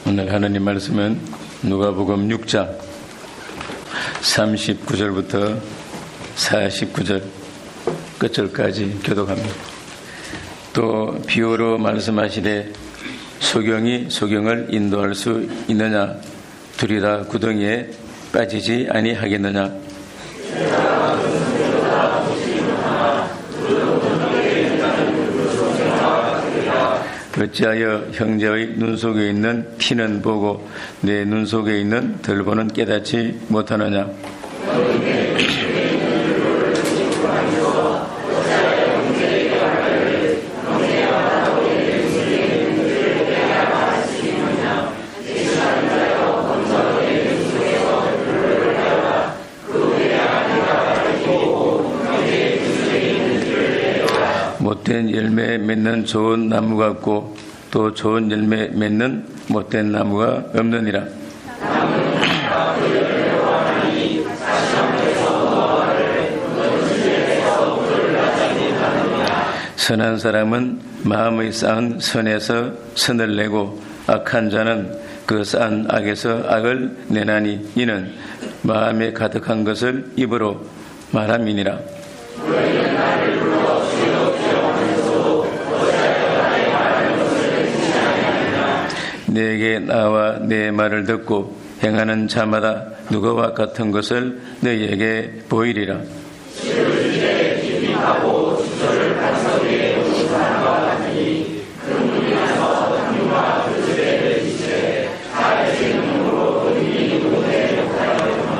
오늘 하나님 말씀은 누가복음 6장 39절부터 49절 끝절까지 교독합니다. 또 비유로 말씀하시되 소경이 소경을 인도할 수 있느냐? 둘이 다 구덩이에 빠지지 아니하겠느냐? 어찌하여 형제의 눈 속에 있는 피는 보고 내 눈 속에 있는 덜보는 깨닫지 못하느냐? 못된 열매 맺는 좋은 나무 같고 또 좋은 열매 맺는 못된 나무가 없느니라. 선한 사람은 마음의 쌓은 선에서 선을 내고 악한 자는 그 쌓은 악에서 악을 내나니 이는 마음에 가득한 것을 입으로 말함이니라. 내게 나와 내 말을 듣고 행하는 자마다 누구와 같은 것을 너희에게 보이리라.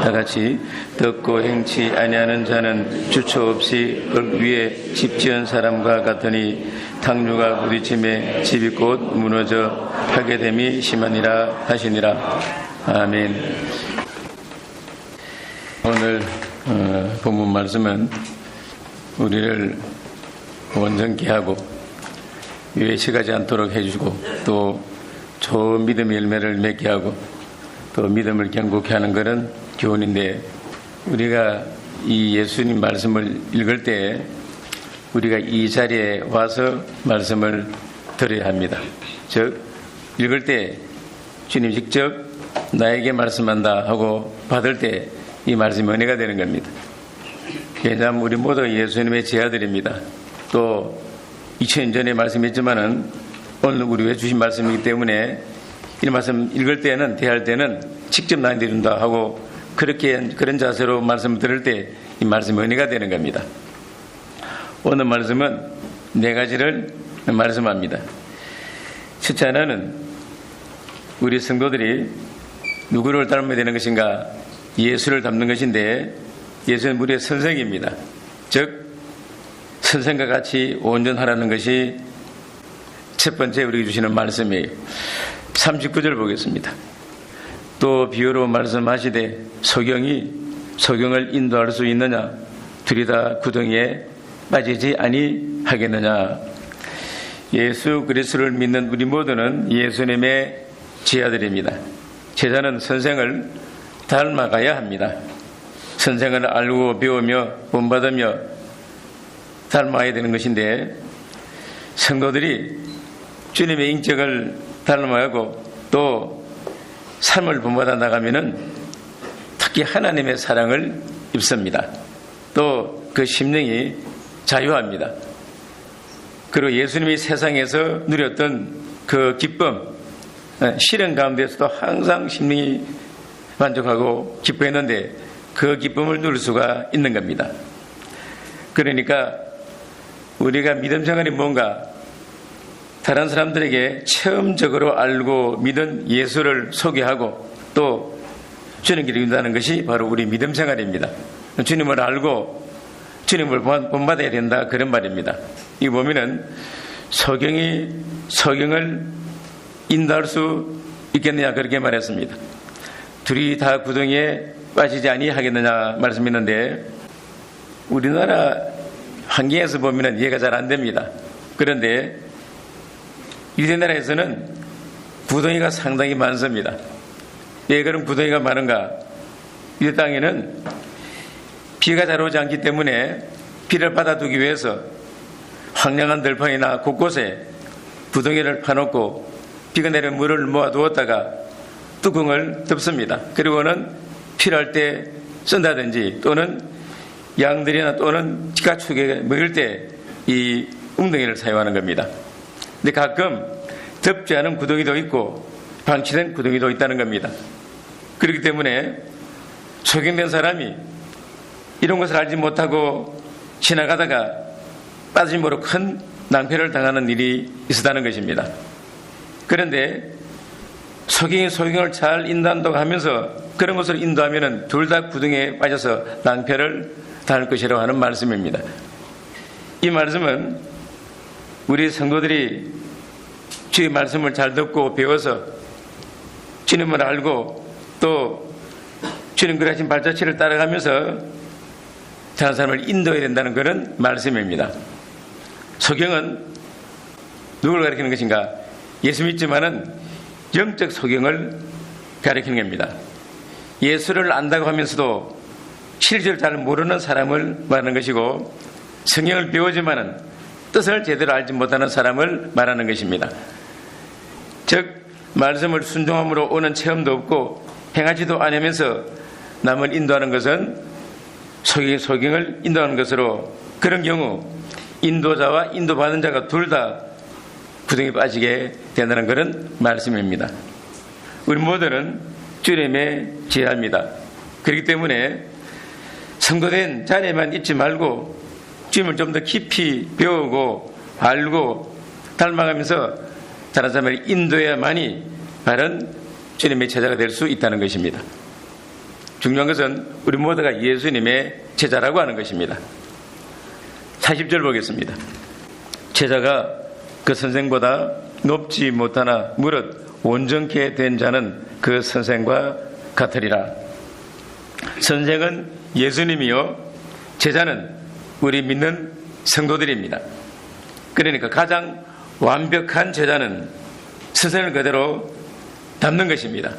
다같이 듣고 행치 아니하는 자는 주초 없이 흙 위에 집 지은 사람과 같으니 탕류가 부딪힘에 집이 곧 무너져 파괴됨이 심하니라 하시니라. 아멘. 오늘 본문 말씀은 우리를 온전케 하고 외식하지 않도록 해주고 또 좋은 믿음의 열매를 맺게 하고 또 믿음을 견고케 하는 것은 교훈인데, 우리가 이 예수님 말씀을 읽을 때 우리가 이 자리에 와서 말씀을 들어야 합니다. 즉 읽을 때 주님 직접 나에게 말씀한다 하고 받을 때 이 말씀이 은혜가 되는 겁니다. 왜냐하면 우리 모두 예수님의 제자들입니다. 또 2000년 전에 말씀했지만은 오늘 우리에게 주신 말씀이기 때문에 이 말씀 읽을 때는, 대할 때는 직접 나한테 준다 하고 그런 자세로 말씀을 들을 때 이 말씀이 은혜가 되는 겁니다. 오늘 말씀은 네 가지를 말씀합니다. 첫째 하나는 우리 성도들이 누구를 닮아야 되는 것인가? 예수를 닮는 것인데, 예수는 우리의 선생입니다. 즉 선생과 같이 온전하라는 것이 첫 번째 우리에게 주시는 말씀이에요. 39절 보겠습니다. 또 비유로 말씀하시되 소경이 소경을 인도할 수 있느냐? 둘이 다 구덩이에 빠지지 아니하겠느냐? 예수 그리스도를 믿는 우리 모두는 예수님의 제자들입니다. 제자는 선생을 닮아가야 합니다. 선생을 알고 배우며 본받으며 닮아야 되는 것인데, 성도들이 주님의 인격을 닮아가고 또 삶을 본받아 나가면은 특히 하나님의 사랑을 입습니다. 또 그 심령이 자유합니다. 그리고 예수님이 세상에서 누렸던 그 기쁨, 시련 가운데서도 항상 심령이 만족하고 기뻐했는데 그 기쁨을 누릴 수가 있는 겁니다. 그러니까 우리가 믿음 생활이 뭔가, 다른 사람들에게 체험적으로 알고 믿은 예수를 소개하고 또 주님께 이룬다는 것이 바로 우리 믿음 생활입니다. 주님을 알고 주님을 본받아야 된다, 그런 말입니다. 이 보면은 소경이 소경을 인도할 수 있겠느냐 그렇게 말했습니다. 둘이 다 구덩이에 빠지지 아니하겠느냐 말씀했는데, 우리나라 환경에서 보면은 이해가 잘 안 됩니다. 그런데 유대나라에서는 구덩이가 상당히 많습니다. 왜 그런 구덩이가 많은가? 유대 땅에는 비가 잘 오지 않기 때문에 비를 받아두기 위해서 황량한 들판이나 곳곳에 구덩이를 파놓고 비가 내리는 물을 모아두었다가 뚜껑을 덮습니다. 그리고는 필요할 때 쓴다든지 또는 양들이나 또는 가축에 먹일 때 이 웅덩이를 사용하는 겁니다. 근데 가끔 덮지 않은 구덩이도 있고 방치된 구덩이도 있다는 겁니다. 그렇기 때문에 소경된 사람이 이런 것을 알지 못하고 지나가다가 빠지지 모르고 큰 낭패를 당하는 일이 있었다는 것입니다. 그런데 소경을 잘 인도하면서 그런 것을 인도하면 둘 다 구덩이에 빠져서 낭패를 당할 것이라고 하는 말씀입니다. 이 말씀은 우리 성도들이 주의 말씀을 잘 듣고 배워서 주님을 알고 또 주님 그러신 발자취를 따라가면서 다른 사람을 인도해야 된다는 그런 말씀입니다. 소경은 누굴 가리키는 것인가? 예수 믿지만은 영적 소경을 가리키는 겁니다. 예수를 안다고 하면서도 실제로 잘 모르는 사람을 말하는 것이고 성경을 배우지만은 뜻을 제대로 알지 못하는 사람을 말하는 것입니다. 즉 말씀을 순종함으로 오는 체험도 없고 행하지도 않으면서 남을 인도하는 것은 소경을 인도하는 것으로 그런 경우 인도자와 인도받는 자가 둘 다 구덩이에 빠지게 된다는 그런 말씀입니다. 우리 모두는 주님의 지혜입니다. 그렇기 때문에 성도된 자리에만 있지 말고 주님을 좀 더 깊이 배우고 알고 닮아가면서 다른 사람을 인도해야만이 바른 주님의 제자가 될 수 있다는 것입니다. 중요한 것은 우리 모두가 예수님의 제자라고 하는 것입니다. 40절 보겠습니다. 제자가 그 선생보다 높지 못하나 무릇 온전케 된 자는 그 선생과 같으리라. 선생은 예수님이요 제자는 우리 믿는 성도들입니다. 그러니까 가장 완벽한 제자는 선생을 그대로 담는 것입니다.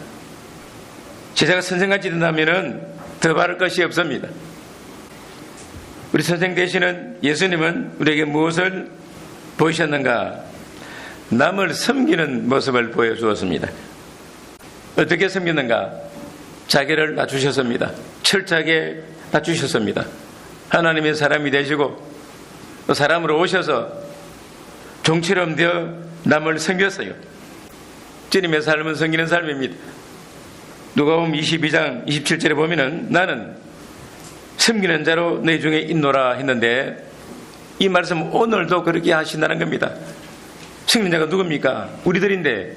제자가 선생같이 된다면 더 바를 것이 없습니다. 우리 선생 되시는 예수님은 우리에게 무엇을 보이셨는가? 남을 섬기는 모습을 보여주었습니다. 어떻게 섬기는가? 자기를 낮추셨습니다. 철저하게 낮추셨습니다. 하나님의 사람이 되시고 또 사람으로 오셔서 종처럼 되어 남을 섬겼어요. 주님의 삶은 섬기는 삶입니다. 누가복음 22장 27절에 보면은 나는 섬기는 자로 너희 중에 있노라 했는데 이 말씀은 오늘도 그렇게 하신다는 겁니다. 섬기는 자가 누굽니까? 우리들인데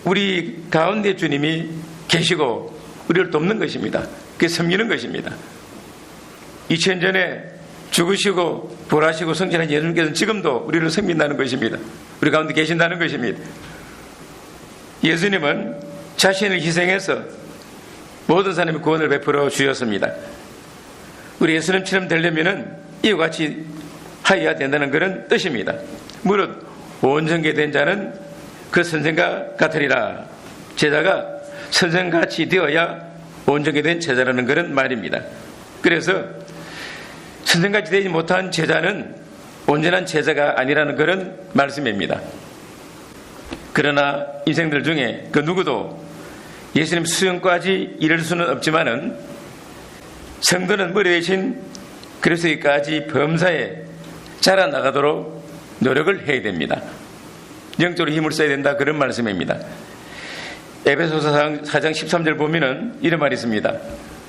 우리 가운데 주님이 계시고 우리를 돕는 것입니다. 그게 섬기는 것입니다. 2000년 전에 죽으시고 부활하시고 성천한 예수님께서는 지금도 우리를 섬긴다는 것입니다. 우리 가운데 계신다는 것입니다. 예수님은 자신을 희생해서 모든 사람의 구원을 베풀어 주셨습니다. 우리 예수님처럼 되려면 이와 같이 하여야 된다는 그런 뜻입니다. 무릇 온전케 된 자는 그 선생과 같으리라. 제자가 선생같이 되어야 온전케 된 제자라는 그런 말입니다. 그래서 선생같이 되지 못한 제자는 온전한 제자가 아니라는 그런 말씀입니다. 그러나 인생들 중에 그 누구도 예수님 수용까지 이를 수는 없지만은 성도는 머리 대신 그리스도까지 범사에 자라나가도록 노력을 해야 됩니다. 영적으로 힘을 써야 된다 그런 말씀입니다. 에베소서 4장 13절 보면은 이런 말이 있습니다.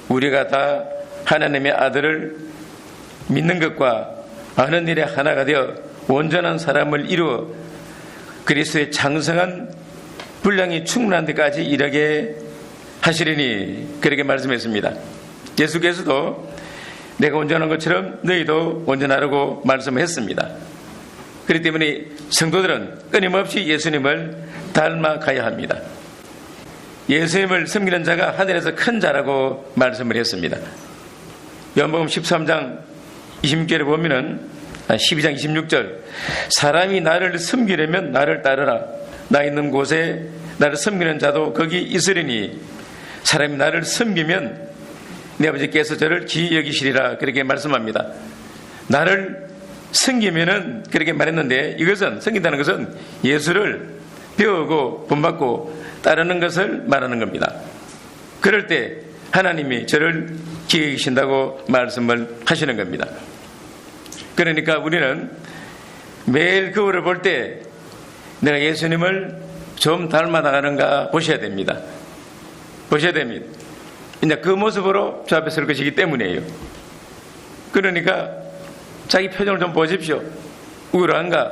우리가 다 하나님의 아들을 믿는 것과 아는 일에 하나가 되어 온전한 사람을 이루어 그리스도의 장성한 분량이 충분한 데까지 이르게 하시리니 그렇게 말씀했습니다. 예수께서도 내가 온전한 것처럼 너희도 온전하라고 말씀했습니다. 그렇기 때문에 성도들은 끊임없이 예수님을 닮아가야 합니다. 예수님을 섬기는 자가 하늘에서 큰 자라고 말씀을 했습니다. 요한복음 13장 26절에 보면은 12장 26절 사람이 나를 섬기려면 나를 따르라. 나 있는 곳에 나를 섬기는 자도 거기 있으리니 사람이 나를 섬기면 내 아버지께서 저를 귀히 여기시리라. 그렇게 말씀합니다. 나를 섬기면은 그렇게 말했는데 이것은 섬긴다는 것은 예수를 배우고 본받고 따르는 것을 말하는 겁니다. 그럴 때 하나님이 저를 기억해 계신다고 말씀을 하시는 겁니다. 그러니까 우리는 매일 거울을 볼 때 내가 예수님을 좀 닮아나가는가 보셔야 됩니다. 보셔야 됩니다. 이제 그 모습으로 저 앞에 설 것이기 때문이에요. 그러니까 자기 표정을 좀 보십시오. 우울한가?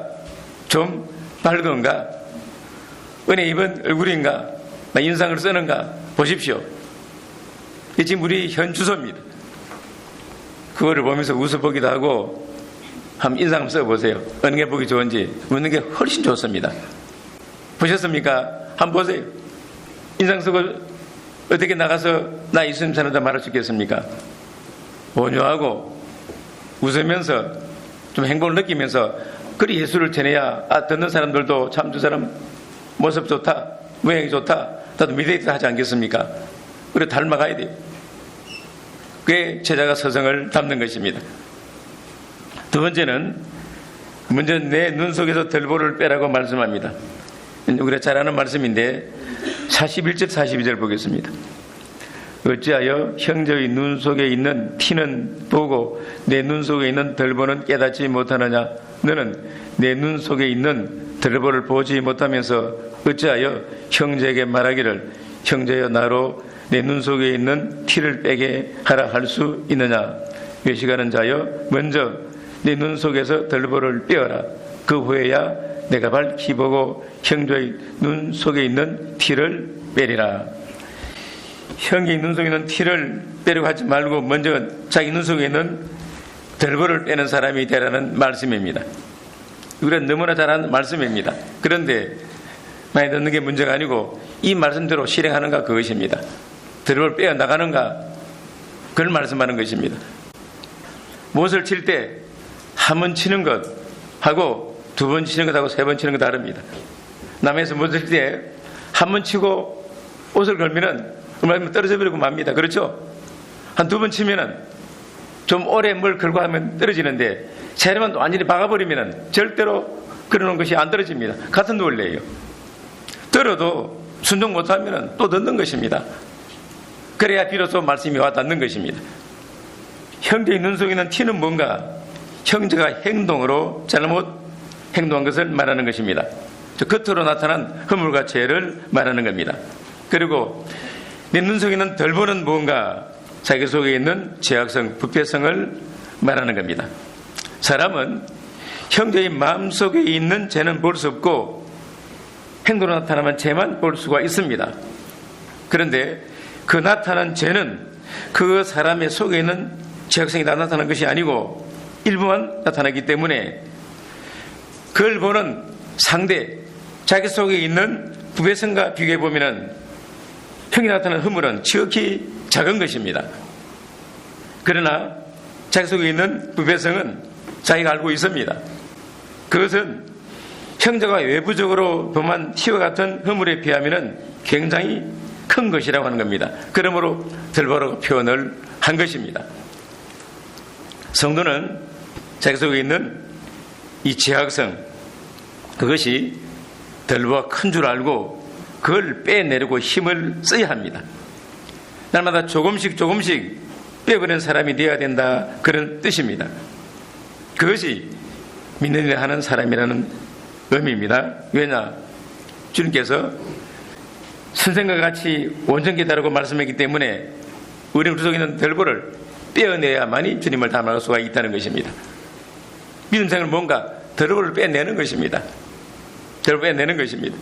좀 밝은가? 은혜 입은 얼굴인가? 나 인상을 쓰는가? 보십시오. 이게 지금 우리 현 주소입니다. 그거를 보면서 웃어보기도 하고 한번 인상 한번 써보세요. 어느 게 보기 좋은지. 웃는 게 훨씬 좋습니다. 보셨습니까? 한번 보세요. 인상 쓰고 어떻게 나가서 나 예수님 사는다 말할 수 있겠습니까? 온유하고 웃으면서 좀 행복을 느끼면서 그리 예수를 전해야 듣는 사람들도 참 저 사람 모습 좋다, 모양이 좋다, 나도 믿어야겠다 하지 않겠습니까? 그래 닮아가야 돼요. 그게 제자가 서성을 담는 것입니다. 두 번째는 먼저 내 눈 속에서 들보를 빼라고 말씀합니다. 우리가 잘 아는 말씀인데 41절 42절 보겠습니다. 어찌하여 형제의 눈 속에 있는 티는 보고 내 눈 속에 있는 들보는 깨닫지 못하느냐. 너는 내 눈 속에 있는 들보를 보지 못하면서 어찌하여 형제에게 말하기를 형제여 나로 내 눈 속에 있는 티를 빼게 하라 할 수 있느냐. 외식하는 자여 먼저 내 눈 속에서 들보를 빼어라. 그 후에야 내가 밝히 보고 형제의 눈 속에 있는 티를 빼리라. 형이 눈 속에 있는 티를 빼려고 하지 말고 먼저 자기 눈 속에 있는 들보를 빼는 사람이 되라는 말씀입니다. 우리가 너무나 잘 아는 말씀입니다. 그런데 많이 듣는 게 문제가 아니고 이 말씀대로 실행하는가 그것입니다. 들보를 빼어 나가는가 그걸 말씀하는 것입니다. 못을 칠 때 한 번 치는 것하고 두 번 치는 것하고 세 번 치는 것 다릅니다. 남에서 못을 칠 때 한 번 치고 옷을 걸면은 얼마나 떨어져 버리고 맙니다. 그렇죠? 한 두 번 치면은 좀 오래 뭘 걸고 하면 떨어지는데 재료만 완전히 박아버리면은 절대로 그러는 것이 안 떨어집니다. 같은 원리예요. 떨어도 순종 못하면은 또 넣는 것입니다. 그래야 비로소 말씀이 와 닿는 것입니다. 형제의 눈 속에 있는 티는 뭔가? 형제가 행동으로 잘못 행동한 것을 말하는 것입니다. 겉으로 나타난 허물과 죄를 말하는 겁니다. 그리고 내 눈 속에 있는 들보는 뭔가? 자기 속에 있는 죄악성, 부패성을 말하는 겁니다. 사람은 형제의 마음 속에 있는 죄는 볼 수 없고 행동으로 나타나면 죄만 볼 수가 있습니다. 그런데 그 나타난 죄는 그 사람의 속에 있는 죄악성이 다 나타나는 것이 아니고 일부만 나타나기 때문에 그걸 보는 상대, 자기 속에 있는 부패성과 비교해보면 형이 나타나는 허물은 지극히 작은 것입니다. 그러나 자기 속에 있는 부패성은 자기가 알고 있습니다. 그것은 형제가 외부적으로 범한 티와 같은 허물에 비하면 굉장히 큰 것이라고 하는 겁니다. 그러므로 들보라고 표현을 한 것입니다. 성도는 자기 속에 있는 이 죄악성, 그것이 들보가 큰 줄 알고 그걸 빼내려고 힘을 써야 합니다. 날마다 조금씩 빼버리는 사람이 되어야 된다, 그런 뜻입니다. 그것이 믿는 일을 하는 사람이라는 의미입니다. 왜냐? 주님께서 선생과 같이 온전케다라고 말씀했기 때문에 우리 속에 있는 들보를 빼어내야만이 주님을 닮아갈 수가 있다는 것입니다. 믿음 생활은 뭔가 들보를 빼내는 것입니다. 들보 빼내는 것입니다.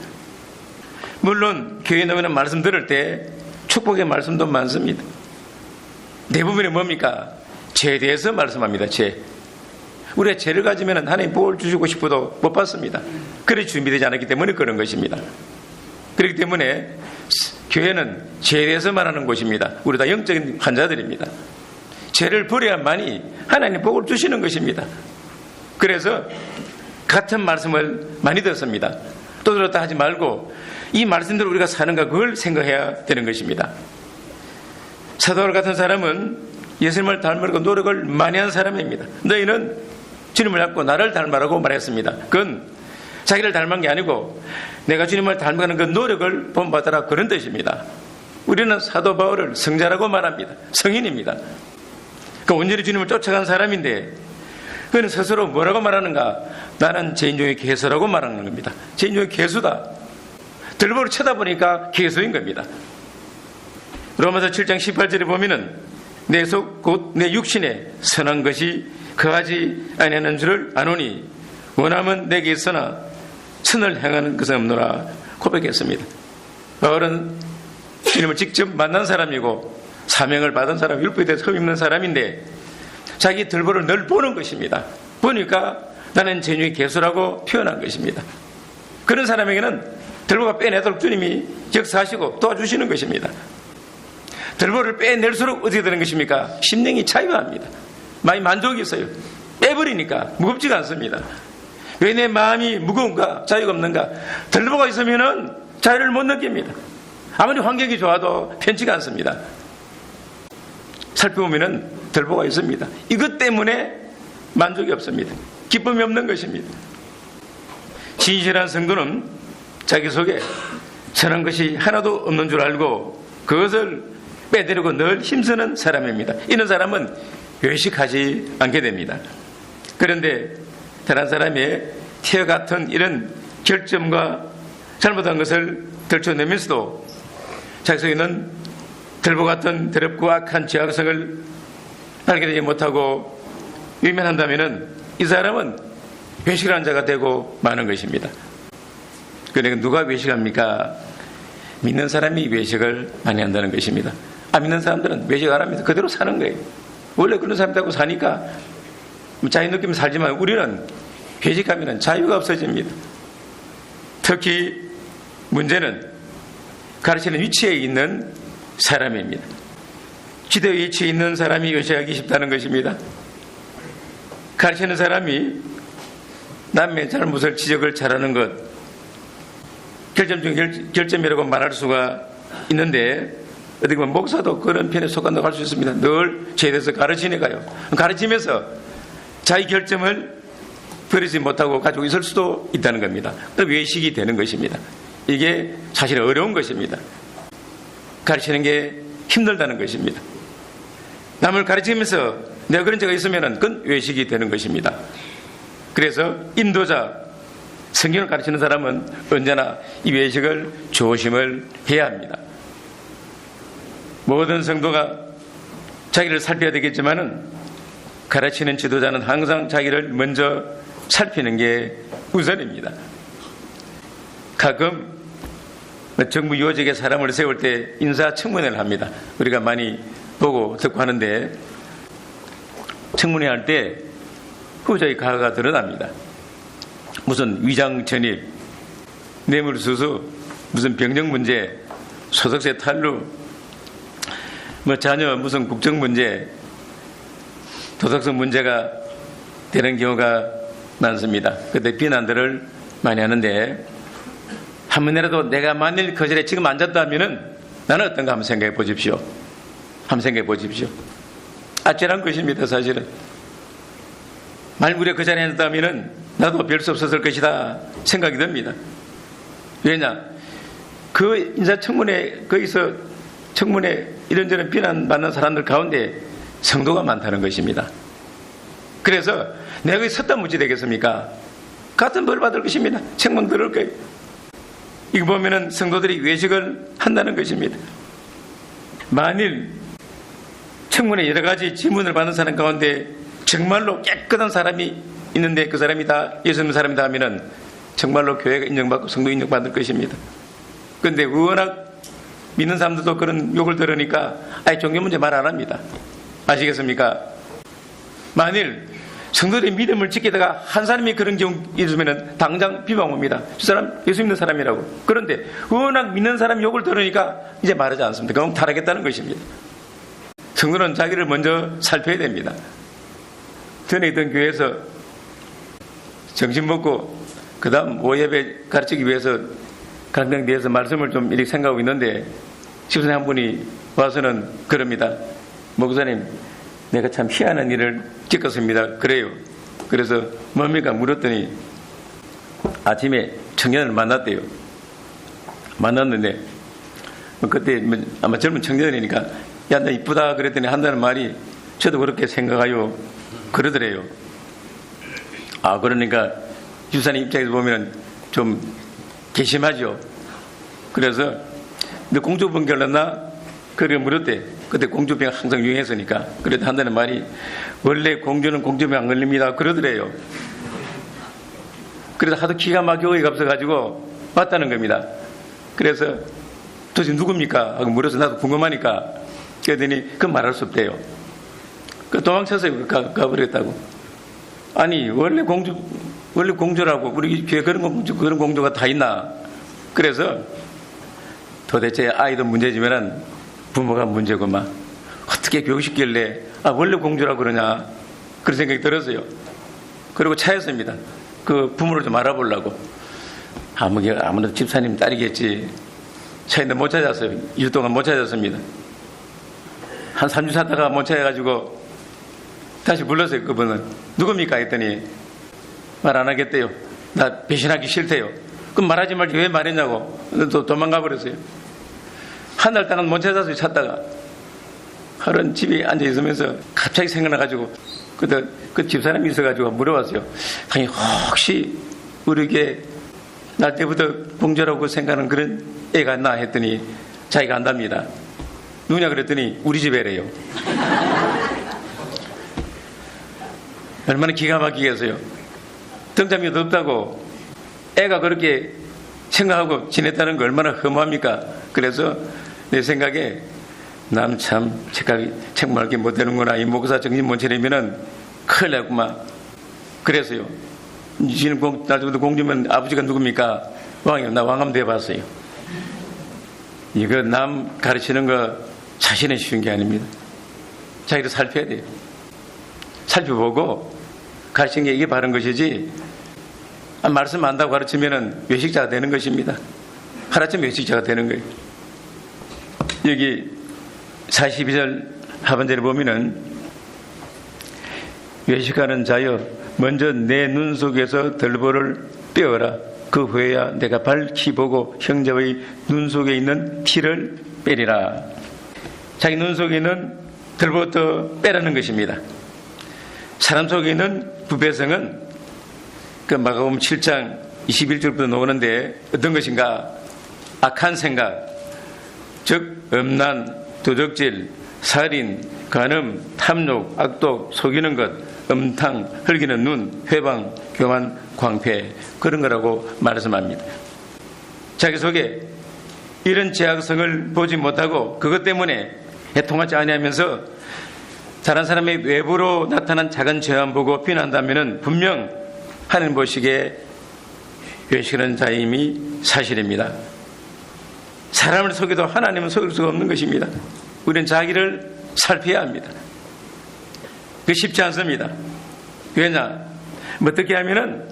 물론 교회에 나오는 말씀 들을 때 축복의 말씀도 많습니다. 대부분이 뭡니까? 죄에 대해서 말씀합니다. 죄. 우리가 죄를 가지면 하나님 복을 주시고 싶어도 못 받습니다. 그래 준비되지 않았기 때문에 그런 것입니다. 그렇기 때문에 교회는 죄에 대해서 말하는 곳입니다. 우리 다 영적인 환자들입니다. 죄를 버려야만이 하나님 복을 주시는 것입니다. 그래서 같은 말씀을 많이 듣습니다. 또 들었다 하지 말고 이 말씀대로 우리가 사는가 그걸 생각해야 되는 것입니다. 사도 바울 같은 사람은 예수님을 닮으려고 노력을 많이 한 사람입니다. 너희는 주님을 닮고 나를 닮으라고 말했습니다. 그건 자기를 닮은 게 아니고 내가 주님을 닮아가는 그 노력을 본받아라, 그런 뜻입니다. 우리는 사도 바울을 성자라고 말합니다. 성인입니다. 그 온전히 주님을 쫓아간 사람인데 그는 스스로 뭐라고 말하는가? 나는 죄인 중에 괴수라고 말하는 겁니다. 죄인 중에 괴수다. 들보를 쳐다보니까 괴수인 겁니다. 로마서 7장 18절에 보면은 내 속 곧 내 육신에 선한 것이 거하지 아니하는 줄을 아노니 원함은 내게 있으나 선을 행하는 것은 없노라 고백했습니다. 바울은 주님을 직접 만난 사람이고 사명을 받은 사람, 율법에 대해 처음 입는 사람인데 자기 들보를 늘 보는 것입니다. 보니까 나는 죄인의 괴수라고 표현한 것입니다. 그런 사람에게는 들보가 빼내도록 주님이 역사하시고 도와주시는 것입니다. 들보를 빼낼수록 어떻게 되는 것입니까? 심령이 자유합니다. 많이 만족이 있어요. 빼버리니까 무겁지가 않습니다. 왜 내 마음이 무거운가? 자유가 없는가? 들보가 있으면은 자유를 못 느낍니다. 아무리 환경이 좋아도 편치가 않습니다. 살펴보면은 들보가 있습니다. 이것 때문에 만족이 없습니다. 기쁨이 없는 것입니다. 진실한 성도는 자기 속에 선한 것이 하나도 없는 줄 알고 그것을 빼내려고 늘 힘쓰는 사람입니다. 이런 사람은 외식하지 않게 됩니다. 그런데 다른 사람의 태어 같은 이런 결점과 잘못한 것을 들춰내면서도 자기 속에 있는 들보 같은 더럽고 악한 죄악성을 발견하지 못하고 외면한다면 이 사람은 외식을 한 자가 되고 마는 것입니다. 그러니까 누가 외식합니까? 믿는 사람이 외식을 많이 한다는 것입니다. 안 믿는 사람들은 외식 안 합니다. 그대로 사는 거예요. 원래 그런 사람들하고 사니까 자유 느끼면 살지만 우리는 회식하면 자유가 없어집니다. 특히 문제는 가르치는 위치에 있는 사람입니다. 지도 위치에 있는 사람이 외식하기 쉽다는 것입니다. 가르치는 사람이 남의 잘못을 지적을 잘하는 것 결점 중 결점이라고 말할 수가 있는데 어떻게 보면 목사도 그런 편에 속한다고 할 수 있습니다. 늘 죄에 대해서 가르치니까요. 가르치면서 자기 결점을 버리지 못하고 가지고 있을 수도 있다는 겁니다. 외식이 되는 것입니다. 이게 사실 어려운 것입니다. 가르치는 게 힘들다는 것입니다. 남을 가르치면서 내가 그런 죄가 있으면 그건 외식이 되는 것입니다. 그래서 인도자, 성경을 가르치는 사람은 언제나 이 외식을 조심을 해야 합니다. 모든 성도가 자기를 살펴야 되겠지만은 가르치는 지도자는 항상 자기를 먼저 살피는 게 우선입니다. 가끔 정부 요직에 사람을 세울 때 인사청문회를 합니다. 우리가 많이 보고 듣고 하는데 청문회 할 때 후자의 가가 드러납니다. 무슨 위장 전입, 뇌물수수, 무슨 병력 문제, 소득세 탈루, 자녀 무슨 국정 문제, 도덕성 문제가 되는 경우가 많습니다. 그때 비난들을 많이 하는데 한 번이라도 내가 만일 그 자리에 지금 앉았다면은 나는 어떤가 한번 생각해 보십시오. 한번 생각해 보십시오. 아찔한 것입니다. 사실은 만일 우리가 그 자리에 앉았다면은 나도 별 수 없었을 것이다 생각이 듭니다. 왜냐? 그 인사청문회 거기서 청문회 이런저런 비난받는 사람들 가운데 성도가 많다는 것입니다. 그래서 내가 거기 섰다 무지 되겠습니까? 같은 벌 받을 것입니다. 책문 들을 거예요. 이거 보면은 성도들이 외식을 한다는 것입니다. 만일 청문회 여러 가지 질문을 받는 사람 가운데 정말로 깨끗한 사람이 있는데 그 사람이 다 예수 믿는 사람이다 하면은 정말로 교회가 인정받고 성도 인정받을 것입니다. 그런데 워낙 믿는 사람들도 그런 욕을 들으니까 아예 종교 문제 말 안 합니다. 아시겠습니까? 만일 성도들의 믿음을 지키다가 한 사람이 그런 경우 있으면 당장 비방합니다. 저 사람 예수 믿는 사람이라고. 그런데 워낙 믿는 사람 욕을 들으니까 이제 말하지 않습니다. 그럼 타락했다는 것입니다. 성도는 자기를 먼저 살펴야 됩니다. 전에 있던 교회에서 정신 먹고 그 다음 오예배 가르치기 위해서 간병대에서 말씀을 좀 이렇게 생각하고 있는데 집사님 한 분이 와서는 그럽니다. 목사님, 내가 참 희한한 일을 겪었습니다. 그래요. 그래서 뭡니까? 물었더니 아침에 청년을 만났대요. 만났는데 그때 아마 젊은 청년이니까 야, 너 이쁘다 그랬더니 한다는 말이 저도 그렇게 생각하요 그러더래요. 아, 그러니까 유산의 입장에서 보면 좀 괘씸하죠. 그래서 너 공주병 걸렸나? 그래 물었대. 그때 공주병 항상 유행했으니까. 그래도 한다는 말이 원래 공주는 공주병 안 걸립니다 그러더래요. 그래서 하도 기가 막히게 어이가 없어가지고 왔다는 겁니다. 그래서 도대체 누굽니까? 하고 물어서 나도 궁금하니까 그랬더니 그건 말할 수 없대요. 그 도망쳤어요. 가버렸다고. 아니 원래 공주라고 우리 교회 그런 공주가 다 있나? 그래서 도대체 아이도 문제지만은 부모가 문제구만. 어떻게 교육시킬래? 아, 원래 공주라고 그러냐? 그런 생각이 들었어요. 그리고 차였습니다. 그 부모를 좀 알아보려고. 아무래도 집사님 딸이겠지. 차인데 못 찾았어요. 2주 동안 못 찾았습니다. 한 3주 찾다가 못 찾아가지고 다시 불렀어요. 그분은 누굽니까? 했더니 말 안 하겠대요. 나 배신하기 싫대요. 그럼 말하지 말지 왜 말했냐고. 또 도망가 버렸어요. 한 달 동안 못 찾았어요. 찾다가 하루는 집에 앉아 있으면서 갑자기 생각나가지고 그때 그 집사람이 있어가지고 물어봤어요. 아니 혹시 우리에게 날 때부터 공주라고 생각하는 그런 애가 있나 했더니 자기가 안답니다. 누구냐 그랬더니 우리 집 애래요. 얼마나 기가 막히겠어요. 등잔미도 없다고 애가 그렇게 생각하고 지냈다는 거 얼마나 허무합니까? 그래서 내 생각에 남 참 책망할 게 못 되는구나. 이 목사 정신 못 차리면은 큰일 났구만. 그래서요. 지금 나중에도 공주면 아버지가 누굽니까? 왕이요. 나 왕함 돼봤어요. 이거 남 가르치는 거 자신은 쉬운 게 아닙니다. 자기도 살펴야 돼요. 살펴보고 가르치는 게 이게 바른 것이지 말씀 안다고 가르치면은 외식자가 되는 것입니다. 하루아침 외식자가 되는 거예요. 여기 42절 하반절에 보면은 외식하는 자여 먼저 내 눈 속에서 들보를 빼어라. 그 후에야 내가 밝히 보고 형제의 눈 속에 있는 티를 빼리라. 자기 눈 속에 있는 들보부터 빼라는 것입니다. 사람 속에 있는 부패성은 그 마가복음 7장 21절부터 나오는데 어떤 것인가? 악한 생각, 즉 음란, 도적질, 살인, 간음, 탐욕, 악독, 속이는 것, 음탕, 흘기는 눈, 회방, 교만, 광폐, 그런 거라고 말씀합니다. 자기 속에 이런 죄악성을 보지 못하고 그것 때문에 애통하지 아니하면서 다른 사람의 외부로 나타난 작은 죄만 보고 비난한다면 분명 하나님 보시기에 외식하는 자임이 사실입니다. 사람을 속여도 하나님은 속일 수가 없는 것입니다. 우리는 자기를 살펴야 합니다. 그게 쉽지 않습니다. 왜냐? 어떻게 하면은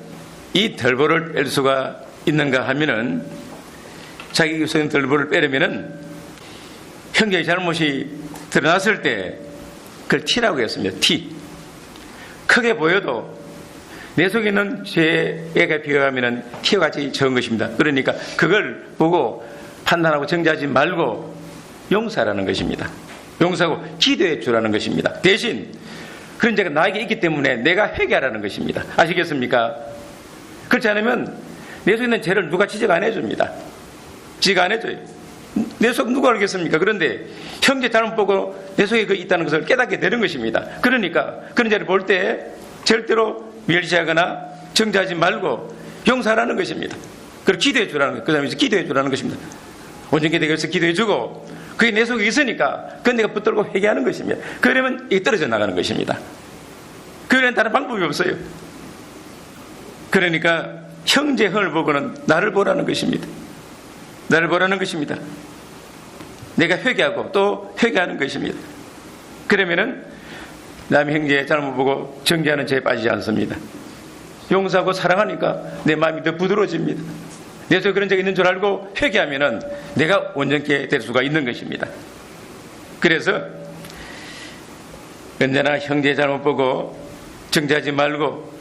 이 덜보를 뺄 수가 있는가 하면은 자기 속에 덜보를 빼려면은 형제의 잘못이 드러났을 때 그걸 티라고 했습니다. 티. 크게 보여도 내 속에 있는 죄가 비교하면은 티와 같이 적은 것입니다. 그러니까 그걸 보고 판단하고 정죄하지 말고 용서하라는 것입니다. 용서하고 기도해 주라는 것입니다. 대신 그런 죄가 나에게 있기 때문에 내가 회개하라는 것입니다. 아시겠습니까? 그렇지 않으면 내 속에 있는 죄를 누가 지적 안 해줍니다. 지적 안 해줘요. 내 속 누가 알겠습니까? 그런데 형제 잘못 보고 내 속에 그 있다는 것을 깨닫게 되는 것입니다. 그러니까 그런 죄를 볼 때 절대로 멸시하거나 정죄하지 말고 용서하라는 것입니다. 그리고 기도해 주라는 거예요. 그 다음에 기도해 주라는 것입니다. 온전히 되어서 기도해 주고 그게 내 속에 있으니까 그건 내가 붙들고 회개하는 것입니다. 그러면 이게 떨어져 나가는 것입니다. 그러면 다른 방법이 없어요. 그러니까 형제 흥을 보고는 나를 보라는 것입니다. 나를 보라는 것입니다. 내가 회개하고 또 회개하는 것입니다. 그러면은 남의 형제의 잘못 보고 정죄하는 죄에 빠지지 않습니다. 용서하고 사랑하니까 내 마음이 더 부드러워집니다. 내 속에 그런 적이 있는 줄 알고 회개하면은 내가 온전케 될 수가 있는 것입니다. 그래서 언제나 형제의 잘못 보고 정죄하지 말고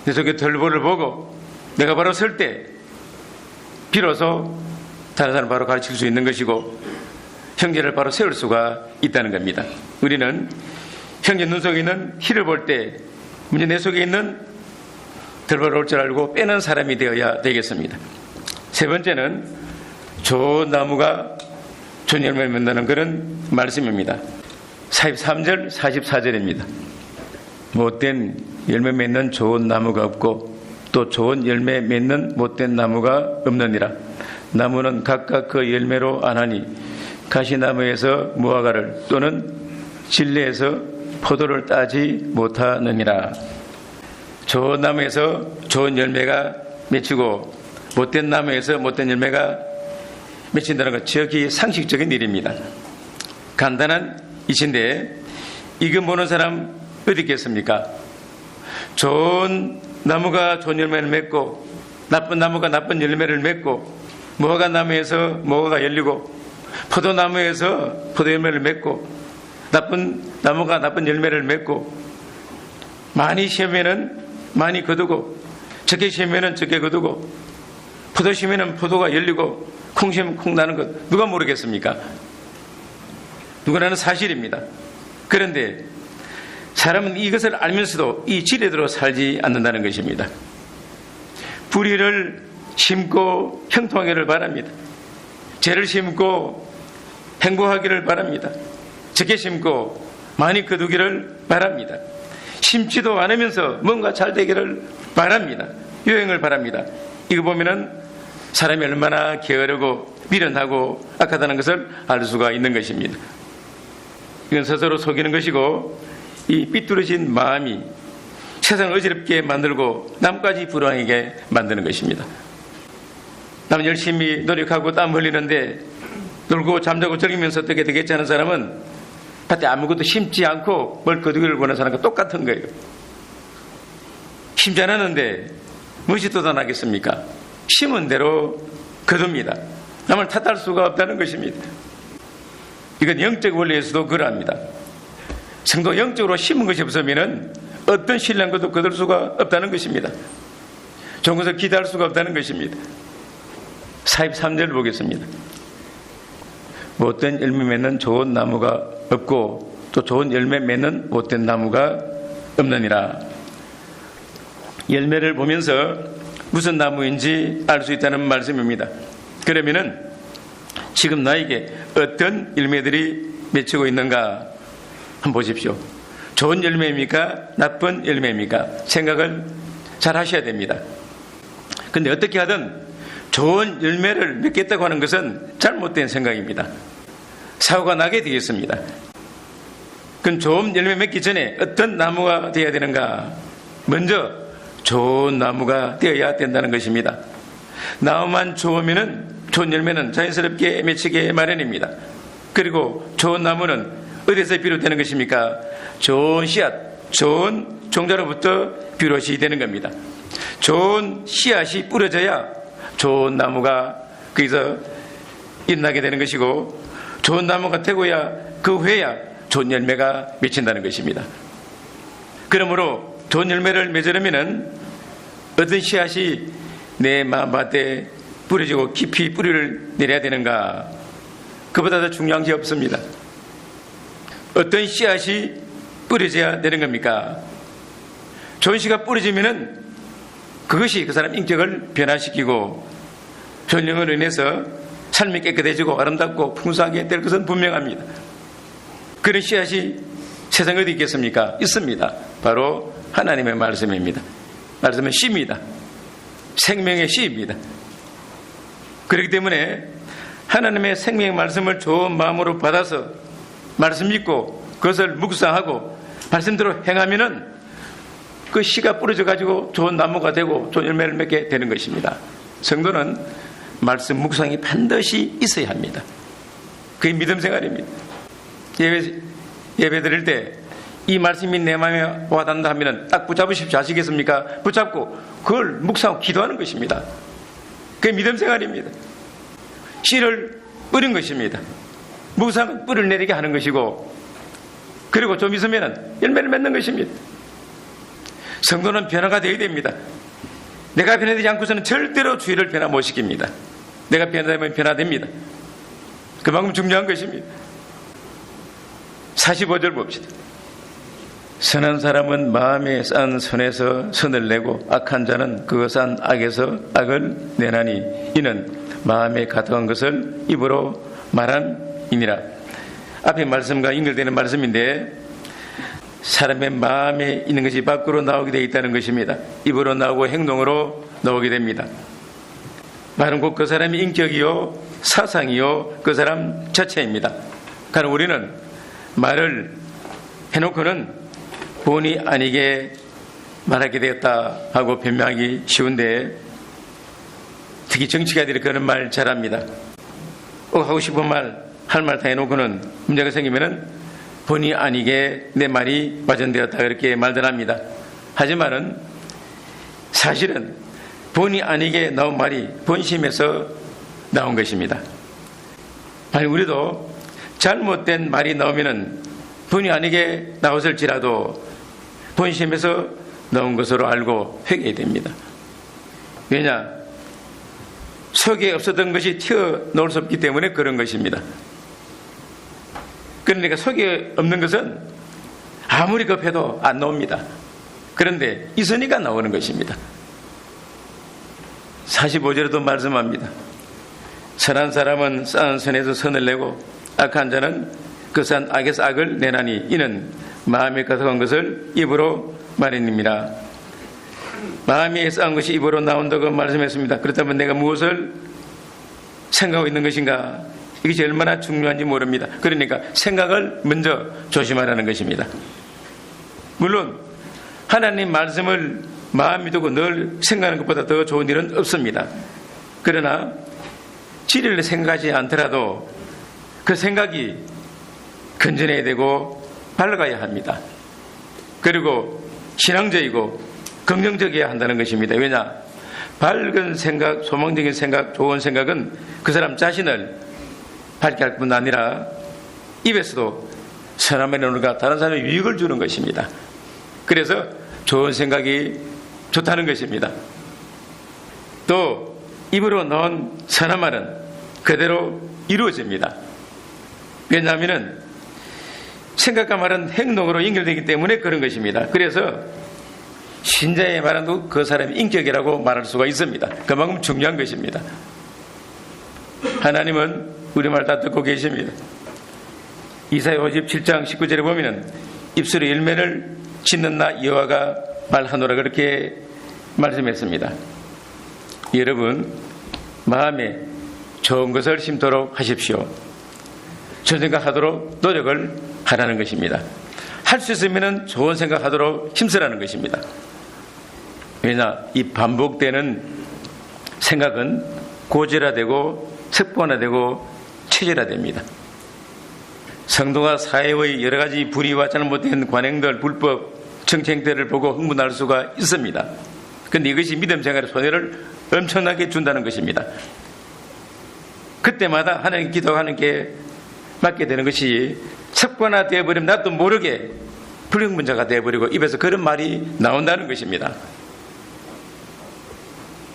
내 속에 덜보를 보고 내가 바로 설 때 비로소 다른 사람 바로 가르칠 수 있는 것이고 형제를 바로 세울 수가 있다는 겁니다. 우리는 형제 눈 속에 있는 희를 볼 때 문제 내 속에 있는 들벌올 줄 알고 빼는 사람이 되어야 되겠습니다. 세 번째는 좋은 나무가 좋은 열매를 맺는다는 그런 말씀입니다. 43절 44절입니다. 못된 열매 맺는 좋은 나무가 없고 또 좋은 열매 맺는 못된 나무가 없느니라. 나무는 각각 그 열매로 아나니 가시나무에서 무화과를 또는 진리에서 포도를 따지 못하느니라. 좋은 나무에서 좋은 열매가 맺히고 못된 나무에서 못된 열매가 맺힌다는 것 지극히 상식적인 일입니다. 간단한 이치인데 이거 모르는 사람 어디 있겠습니까? 좋은 나무가 좋은 열매를 맺고 나쁜 나무가 나쁜 열매를 맺고 무화과 나무에서 무화과가 열리고 포도나무에서 포도 열매를 맺고 나쁜 나무가 나쁜 열매를 맺고 많이 심으면은 많이 거두고 적게 심으면은 적게 거두고 포도 심으면은 포도가 열리고 콩 심으면 콩 나는 것 누가 모르겠습니까? 누구나는 사실입니다. 그런데 사람은 이것을 알면서도 이 지뢰대로 살지 않는다는 것입니다. 불의를 심고 형통하기를 바랍니다. 죄를 심고 행복하기를 바랍니다. 적게 심고 많이 거두기를 바랍니다. 심지도 않으면서 뭔가 잘 되기를 바랍니다. 요행을 바랍니다. 이거 보면은 사람이 얼마나 게으르고 미련하고 악하다는 것을 알 수가 있는 것입니다. 이건 스스로 속이는 것이고 이 삐뚤어진 마음이 세상을 어지럽게 만들고 남까지 불안하게 만드는 것입니다. 남은 열심히 노력하고 땀 흘리는데 놀고 잠자고 즐기면서 어떻게 되겠지 하는 사람은 밭에 아무것도 심지 않고 뭘 거두기를 원하는 사람과 똑같은 거예요. 심지 않았는데 무엇이 돋아나겠습니까? 심은 대로 거둡니다. 남을 탓할 수가 없다는 것입니다. 이건 영적 원리에서도 그러합니다. 성도 영적으로 심은 것이 없으면 어떤 신뢰한 것도 거둘 수가 없다는 것입니다. 좋은 것을 기대할 수가 없다는 것입니다. 43절 보겠습니다. 못된 열매 맺는 좋은 나무가 없고 또 좋은 열매 맺는 못된 나무가 없느니라. 열매를 보면서 무슨 나무인지 알 수 있다는 말씀입니다. 그러면은 지금 나에게 어떤 열매들이 맺히고 있는가 한번 보십시오. 좋은 열매입니까? 나쁜 열매입니까? 생각을 잘 하셔야 됩니다. 근데 어떻게 하든 좋은 열매를 맺겠다고 하는 것은 잘못된 생각입니다. 사고가 나게 되겠습니다. 그럼 좋은 열매 맺기 전에 어떤 나무가 되어야 되는가? 먼저 좋은 나무가 되어야 된다는 것입니다. 나무만 좋으면은 좋은 열매는 자연스럽게 맺히게 마련입니다. 그리고 좋은 나무는 어디서 비롯되는 것입니까? 좋은 씨앗, 좋은 종자로부터 비롯이 되는 겁니다. 좋은 씨앗이 뿌려져야 좋은 나무가 거기서 잎나게 되는 것이고 좋은 나무가 되고야 그 후에야 좋은 열매가 맺힌다는 것입니다. 그러므로 좋은 열매를 맺으려면 어떤 씨앗이 내 마음밭에 뿌려지고 깊이 뿌리를 내려야 되는가? 그보다 더 중요한 게 없습니다. 어떤 씨앗이 뿌려져야 되는 겁니까? 좋은 씨가 뿌려지면은 그것이 그 사람 인격을 변화시키고 좋은 영으로 인해서 삶이 깨끗해지고 아름답고 풍성하게 될 것은 분명합니다. 그런 씨앗이 세상에 어디 있겠습니까? 있습니다. 바로 하나님의 말씀입니다. 말씀은 씨입니다. 생명의 씨입니다. 그렇기 때문에 하나님의 생명의 말씀을 좋은 마음으로 받아서 말씀 믿고 그것을 묵상하고 말씀대로 행하면은 그 씨가 뿌려져 가지고 좋은 나무가 되고 좋은 열매를 맺게 되는 것입니다. 성도는 말씀 묵상이 반드시 있어야 합니다. 그게 믿음 생활입니다. 예배 드릴 때 이 말씀이 내 마음에 와닿는다 하면 딱 붙잡으십시오. 아시겠습니까? 붙잡고 그걸 묵상하고 기도하는 것입니다. 그게 믿음 생활입니다. 씨를 뿌린 것입니다. 묵상은 뿌리를 내리게 하는 것이고 그리고 좀 있으면 열매를 맺는 것입니다. 성도는 변화가 되어야 됩니다. 내가 변화되지 않고서는 절대로 주의를 변화 못 시킵니다. 내가 변화되면 변화됩니다. 그만큼 중요한 것입니다. 45절 봅시다. 선한 사람은 마음에 쌓은 선에서 선을 내고 악한 자는 그것 쌓은 악에서 악을 내나니 이는 마음에 가득한 것을 입으로 말함이니라. 앞에 말씀과 연결되는 말씀인데 사람의 마음에 있는 것이 밖으로 나오게 되어 있다는 것입니다. 입으로 나오고 행동으로 나오게 됩니다. 말은 곧 그 사람의 인격이요 사상이요 그 사람 자체입니다. 그러나 우리는 말을 해놓고는 본의 아니게 말하게 되었다 하고 변명하기 쉬운데 특히 정치가들이 그런 말 잘합니다. 하고 싶은 말, 할 말 다 해놓고는 문제가 생기면은 본의 아니게 내 말이 와전되었다 그렇게 말들 합니다. 하지만은 사실은 본의 아니게 나온 말이 본심에서 나온 것입니다. 아니 우리도 잘못된 말이 나오면은 본의 아니게 나왔을지라도 본심에서 나온 것으로 알고 회개해야 됩니다. 왜냐? 속에 없었던 것이 튀어나올 수 없기 때문에 그런 것입니다. 그러니까 속에 없는 것은 아무리 급해도 안 나옵니다. 그런데 있으니까 나오는 것입니다. 45절에도 말씀합니다. 선한 사람은 쌓은 선에서 선을 내고 악한 자는 그 쌓은 악에서 악을 내나니 이는 마음에 가득한 것을 입으로 말했느니라. 마음에 쌓은 것이 입으로 나온다고 말씀했습니다. 그렇다면 내가 무엇을 생각하고 있는 것인가? 이것이 얼마나 중요한지 모릅니다. 그러니까 생각을 먼저 조심하라는 것입니다. 물론 하나님 말씀을 마음에 두고 늘 생각하는 것보다 더 좋은 일은 없습니다. 그러나 진리를 생각하지 않더라도 그 생각이 건전해야 되고 밝아야 합니다. 그리고 신앙적이고 긍정적이어야 한다는 것입니다. 왜냐? 밝은 생각, 소망적인 생각, 좋은 생각은 그 사람 자신을 밝게 할 뿐 아니라 입에서도 선한 말이 나오니까 다른 사람에 유익을 주는 것입니다. 그래서 좋은 생각이 좋다는 것입니다. 또 입으로 나온 선한 말은 그대로 이루어집니다. 왜냐하면 생각과 말은 행동으로 연결되기 때문에 그런 것입니다. 그래서 신자의 말은 그 사람의 인격이라고 말할 수가 있습니다. 그만큼 중요한 것입니다. 하나님은 우리 말 다 듣고 계십니다. 이사야 57장 19절에 보면은 입술에 열매를 짓는 나 여호와가 말하노라 그렇게 말씀했습니다. 여러분 마음에 좋은 것을 심도록 하십시오. 좋은 생각하도록 노력을 하라는 것입니다. 할 수 있으면 좋은 생각하도록 힘쓰라는 것입니다. 왜냐? 이 반복되는 생각은 고질화되고 습관화되고 체질화됩니다. 성도가 사회의 여러 가지 불의와 잘못된 관행들, 불법 정책들을 보고 흥분할 수가 있습니다. 그런데 이것이 믿음 생활에 손해를 엄청나게 준다는 것입니다. 그때마다 하나님 기도하는 게 맞게 되는 것이 습관화 되어버리면 나도 모르게 불평문자가 되어버리고 입에서 그런 말이 나온다는 것입니다.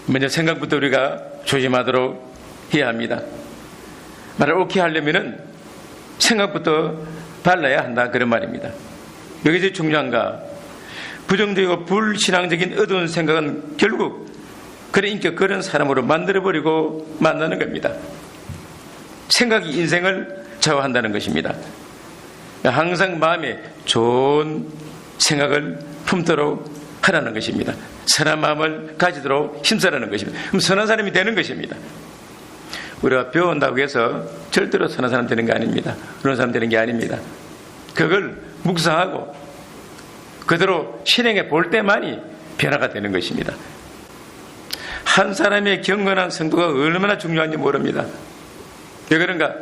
먼저 생각부터 우리가 조심하도록 해야 합니다. 말을 옳게 하려면은 생각부터 발라야 한다 그런 말입니다. 여기서 중요한가? 부정적이고 불신앙적인 어두운 생각은 결국 그런 인격 그런 사람으로 만들어버리고 만나는 겁니다. 생각이 인생을 좌우한다는 것입니다. 항상 마음에 좋은 생각을 품도록 하라는 것입니다. 선한 마음을 가지도록 힘쓰라는 것입니다. 그럼 선한 사람이 되는 것입니다. 우리가 배운다고 해서 절대로 선한 사람 되는 게 아닙니다. 그런 사람 되는 게 아닙니다. 그걸 묵상하고 그대로 실행해 볼 때만이 변화가 되는 것입니다. 한 사람의 경건한 성도가 얼마나 중요한지 모릅니다. 왜 그런가?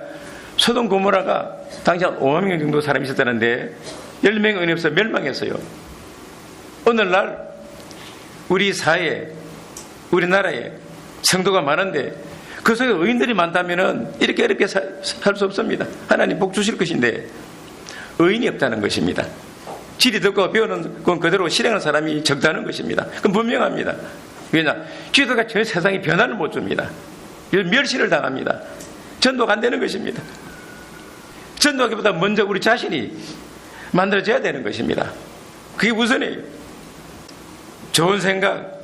소돔 고모라가 당장 5만 명 정도 사람이 있었다는데 10명이 은혜 없어 멸망했어요. 오늘날 우리 사회에 우리나라에 성도가 많은데 그 속에 의인들이 많다면 이렇게 살 수 없습니다. 하나님 복 주실 것인데 의인이 없다는 것입니다. 지리 듣고 배우는 건 그대로 실행하는 사람이 적다는 것입니다. 그건 분명합니다. 왜냐? 기도가 전 세상에 변화를 못 줍니다. 멸시를 당합니다. 전도가 안 되는 것입니다. 전도하기보다 먼저 우리 자신이 만들어져야 되는 것입니다. 그게 우선이에요. 좋은 생각,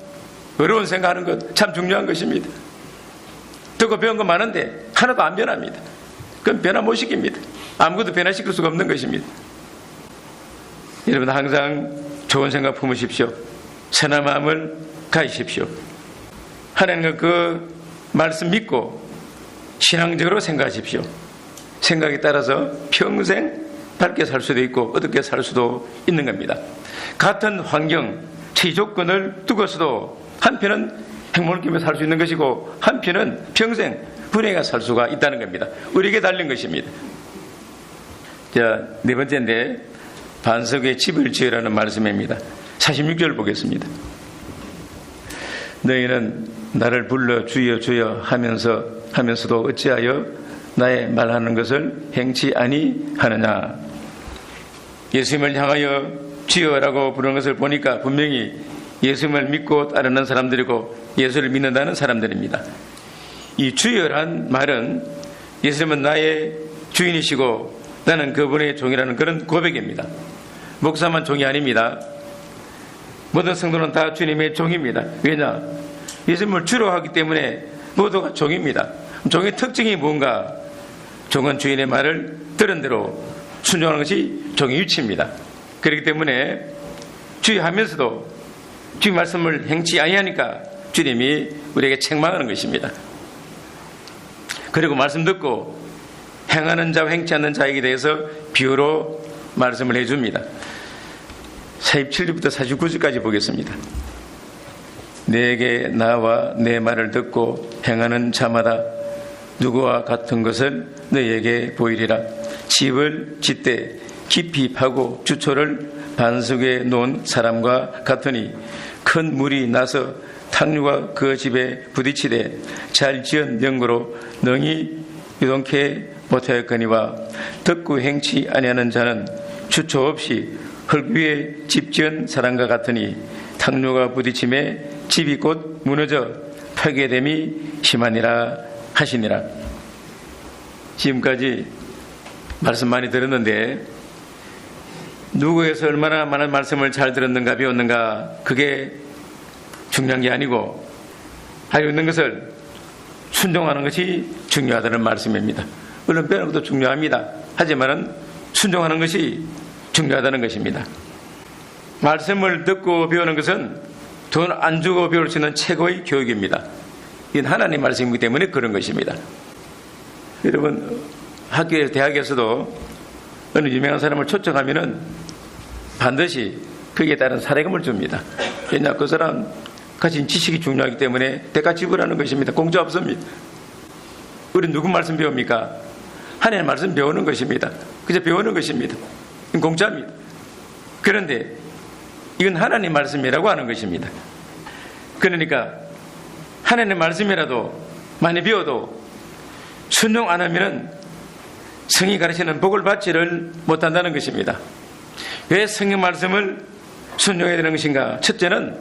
어려운 생각하는 것 참 중요한 것입니다. 듣고 배운 거 많은데 하나도 안 변합니다. 그건 변화 못 시킵니다. 아무것도 변화시킬 수가 없는 것입니다. 여러분 항상 좋은 생각 품으십시오. 선한 마음을 가지십시오. 하나님과 그 말씀 믿고 신앙적으로 생각하십시오. 생각에 따라서 평생 밝게 살 수도 있고 어둡게 살 수도 있는 겁니다. 같은 환경, 처지 조건을 두고서도 한편은 행복을 느끼며 살 수 있는 것이고 한편은 평생 불행하게 살 수가 있다는 겁니다. 우리에게 달린 것입니다. 자, 네 번째인데 반석에 집을 지으라는 말씀입니다. 46절 보겠습니다. 너희는 나를 불러 주여 주여 하면서도 어찌하여 나의 말하는 것을 행치 아니하느냐. 예수님을 향하여 주여라고 부르는 것을 보니까 분명히 예수님을 믿고 따르는 사람들이고 예수를 믿는다는 사람들입니다. 이 주여란 말은 예수님은 나의 주인이시고 나는 그분의 종이라는 그런 고백입니다. 목사만 종이 아닙니다. 모든 성도는 다 주님의 종입니다. 왜냐? 예수님을 주로 하기 때문에 모두가 종입니다. 종의 특징이 뭔가? 종은 주인의 말을 들은 대로 순종하는 것이 종의 위치입니다. 그렇기 때문에 주의하면서도 주의 말씀을 행치 아니하니까 주님이 우리에게 책망하는 것입니다. 그리고 말씀 듣고 행하는 자와 행치 않는 자에게 대해서 비유로 말씀을 해줍니다. 47절부터 49절까지 보겠습니다. 내게 나와 내 말을 듣고 행하는 자마다 누구와 같은 것을 너희에게 보이리라. 집을 짓되 깊이 파고 주초를 반석에 놓은 사람과 같으니 큰 물이 나서 탕류가 그 집에 부딪히되 잘 지은 명고로 능히 유동케 못하였거니와 듣고 행치 아니하는 자는 주초 없이 흙 위에 집 지은 사람과 같으니 탕류가 부딪힘에 집이 곧 무너져 파괴됨이 심하니라 하시니라. 지금까지 말씀 많이 들었는데 누구에서 얼마나 많은 말씀을 잘 들었는가 배웠는가 그게 중요한 게 아니고 하여 있는 것을 순종하는 것이 중요하다는 말씀입니다. 물론 배우는 것도 중요합니다. 하지만 순종하는 것이 중요하다는 것입니다. 말씀을 듣고 배우는 것은 돈 안 주고 배울 수 있는 최고의 교육입니다. 이건 하나님의 말씀이기 때문에 그런 것입니다. 여러분 학교에서 대학에서도 어느 유명한 사람을 초청하면은 반드시 거기에 따른 사례금을 줍니다. 왜냐? 그 사람 가진 지식이 중요하기 때문에 대가 지불하는 것입니다. 공짜 없습니다. 우리 누구 말씀 배웁니까? 하나님의 말씀 배우는 것입니다. 그저 배우는 것입니다. 이건 공짜입니다. 그런데 이건 하나님의 말씀이라고 하는 것입니다. 그러니까 하나님의 말씀이라도 많이 배워도 순종 안 하면은 성이 가르치는 복을 받지를 못한다는 것입니다. 왜 성경 말씀을 순종해야 되는 것인가? 첫째는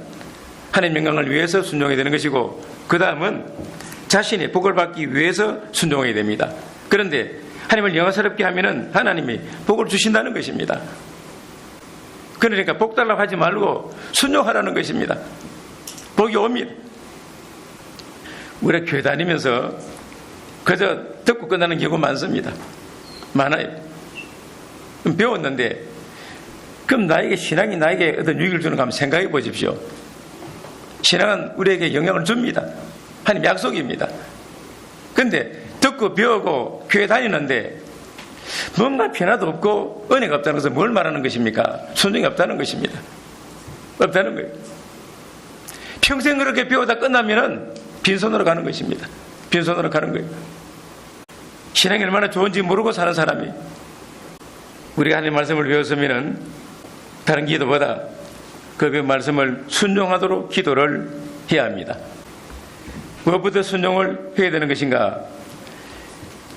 하나님의 영광을 위해서 순종해야 되는 것이고 그 다음은 자신의 복을 받기 위해서 순종해야 됩니다. 그런데 하나님을 영화스럽게 하면은 하나님이 복을 주신다는 것입니다. 그러니까 복 달라고 하지 말고 순종하라는 것입니다. 복이 옵니다. 우리가 교회 다니면서 그저 듣고 끝나는 경우 많습니다. 많아요. 배웠는데 그럼 나에게 신앙이 나에게 어떤 유익을 주는 가 한번 생각해 보십시오. 신앙은 우리에게 영향을 줍니다. 하나님 약속입니다. 그런데 듣고 배우고 교회 다니는데 뭔가 변화도 없고 은혜가 없다는 것은 뭘 말하는 것입니까? 순종이 없다는 것입니다. 없다는 거예요. 평생 그렇게 배우다 끝나면은 빈손으로 가는 것입니다. 빈손으로 가는 거예요. 신앙이 얼마나 좋은지 모르고 사는 사람이 우리가 하나님 말씀을 배웠으면은 다른 기도보다 그 말씀을 순종하도록 기도를 해야 합니다. 무엇부터 순종을 해야 되는 것인가?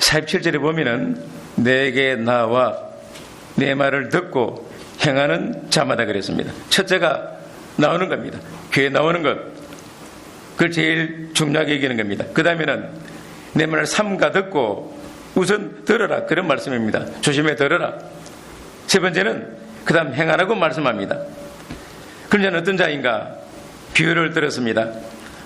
47절에 보면은 내게 나와 내 말을 듣고 행하는 자마다 그랬습니다. 첫째가 나오는 겁니다. 교회 나오는 것. 그걸 제일 중요하게 여기는 겁니다. 그 다음에는 내 말을 삼가 듣고 우선 들어라. 그런 말씀입니다. 조심해 들어라. 세 번째는 그 다음 행하라고 말씀합니다. 그런 자는 어떤 자인가? 비유를 들었습니다.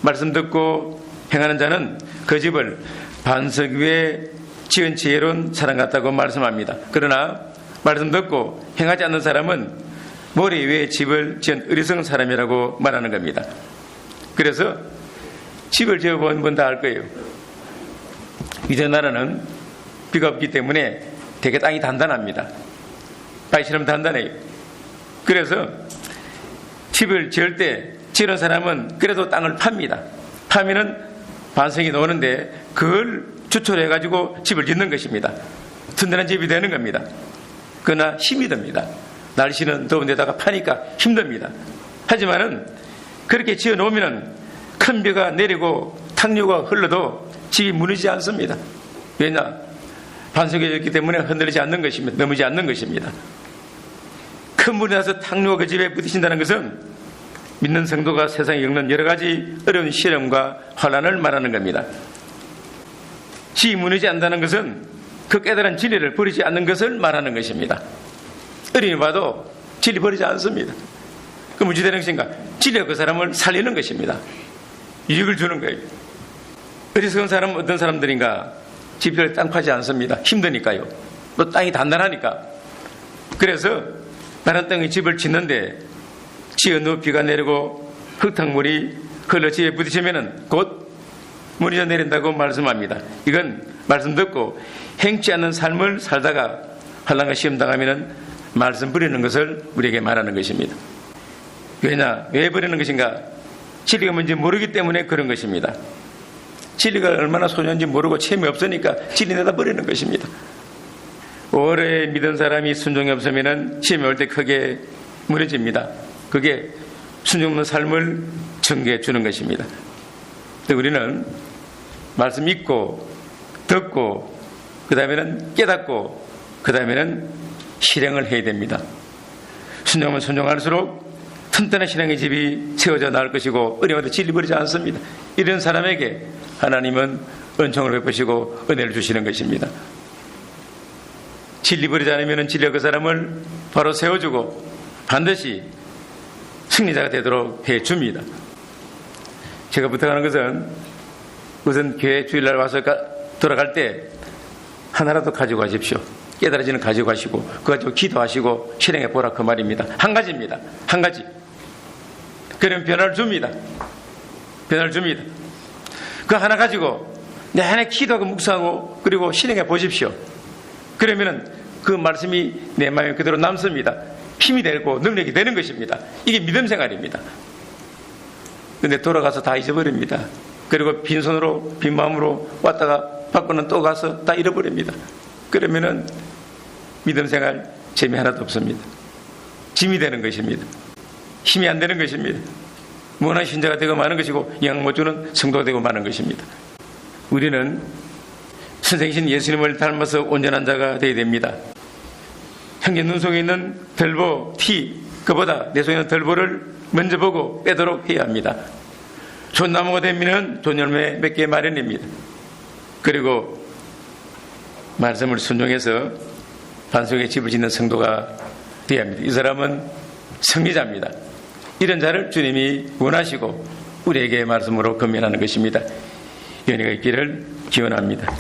말씀 듣고 행하는 자는 그 집을 반석 위에 지은 지혜로운 사람 같다고 말씀합니다. 그러나 말씀 듣고 행하지 않는 사람은 모래 위에 집을 지은 어리석은 사람이라고 말하는 겁니다. 그래서 집을 지어본 분 다 알 거예요. 이전 나라는 비가 없기 때문에 되게 땅이 단단합니다. 바위처럼 단단해요. 그래서 집을 지을 때 지은 사람은 그래도 땅을 팝니다. 파면은 반석이 나오는데 그걸 주초를 해가지고 집을 짓는 것입니다. 튼튼한 집이 되는 겁니다. 그러나 힘이 듭니다. 날씨는 더운 데다가 파니까 힘듭니다. 하지만은 그렇게 지어 놓으면은 큰 비가 내리고 탕류가 흘러도 집이 무너지지 않습니다. 왜냐? 반석이 있기 때문에 흔들리지 않는 것입니다. 넘어지지 않는 것입니다. 큰 물이 나서 탕류가 그 집에 부딪힌다는 것은 믿는 성도가 세상에 겪는 여러 가지 어려운 시련과 환난을 말하는 겁니다. 집이 무너지지 않는다는 것은 그 깨달은 진리를 버리지 않는 것을 말하는 것입니다. 어린이 봐도 진리 버리지 않습니다. 그 무엇이 되는 것인가? 진리가 그 사람을 살리는 것입니다. 유익을 주는 거예요. 어리석은 사람은 어떤 사람들인가? 집을 땅 파지 않습니다. 힘드니까요. 또 땅이 단단하니까. 그래서 다른 땅에 집을 짓는데 지어 비가 내리고 흙탕물이 흘러 집에 부딪히면 곧 무너져 내린다고 말씀합니다. 이건 말씀 듣고 행치 않는 삶을 살다가 환난과 시험 당하면 말씀 버리는 것을 우리에게 말하는 것입니다. 왜냐? 왜 버리는 것인가? 진리가 뭔지 모르기 때문에 그런 것입니다. 진리가 얼마나 소중한지 모르고 체험이 없으니까 진리 내다 버리는 것입니다. 오래 믿은 사람이 순종이 없으면 시험이 올 때 크게 무너집니다. 그게 순종 없는 삶을 전개해 주는 것입니다. 우리는 말씀 읽고 듣고 그 다음에는 깨닫고 그 다음에는 실행을 해야 됩니다. 순종하면 순종할수록 튼튼한 신앙의 집이 세워져 나올 것이고 어려워도 진리 버리지 않습니다. 이런 사람에게 하나님은 은총을 베푸시고 은혜를 주시는 것입니다. 진리 버리지 않으면 진리가 그 사람을 바로 세워주고 반드시 승리자가 되도록 해줍니다. 제가 부탁하는 것은 우선 교회 주일날 와서 돌아갈 때 하나라도 가지고 가십시오. 깨달아지는 가지고 가시고 그거 가지고 기도하시고 실행해 보라 그 말입니다. 한 가지입니다. 한 가지. 그러면 변화를 줍니다. 변화를 줍니다. 그 하나 가지고 내내 기도하고 묵상하고 그리고 실행해 보십시오. 그러면은 그 말씀이 내 마음에 그대로 남습니다. 힘이 되고 능력이 되는 것입니다. 이게 믿음 생활입니다. 근데 돌아가서 다 잊어버립니다. 그리고 빈손으로 빈 마음으로 왔다가 받고는 또 가서 다 잃어버립니다. 그러면은 믿음 생활 재미 하나도 없습니다. 짐이 되는 것입니다. 힘이 안 되는 것입니다. 무한한 신자가 되고 마는 것이고 영향 못 주는 성도가 되고 마는 것입니다. 우리는 선생이신 예수님을 닮아서 온전한 자가 되어야 됩니다. 형제 눈 속에 있는 덜보, 티, 그보다 내 속에 있는 덜보를 먼저 보고 빼도록 해야 합니다. 좋은 나무가 되면 좋은 열매 맺게 마련입니다. 그리고 말씀을 순종해서 반석에 집을 짓는 성도가 되어야 합니다. 이 사람은 승리자입니다. 이런 자를 주님이 원하시고 우리에게 말씀으로 건면하는 것입니다. 연희가 있기를 기원합니다.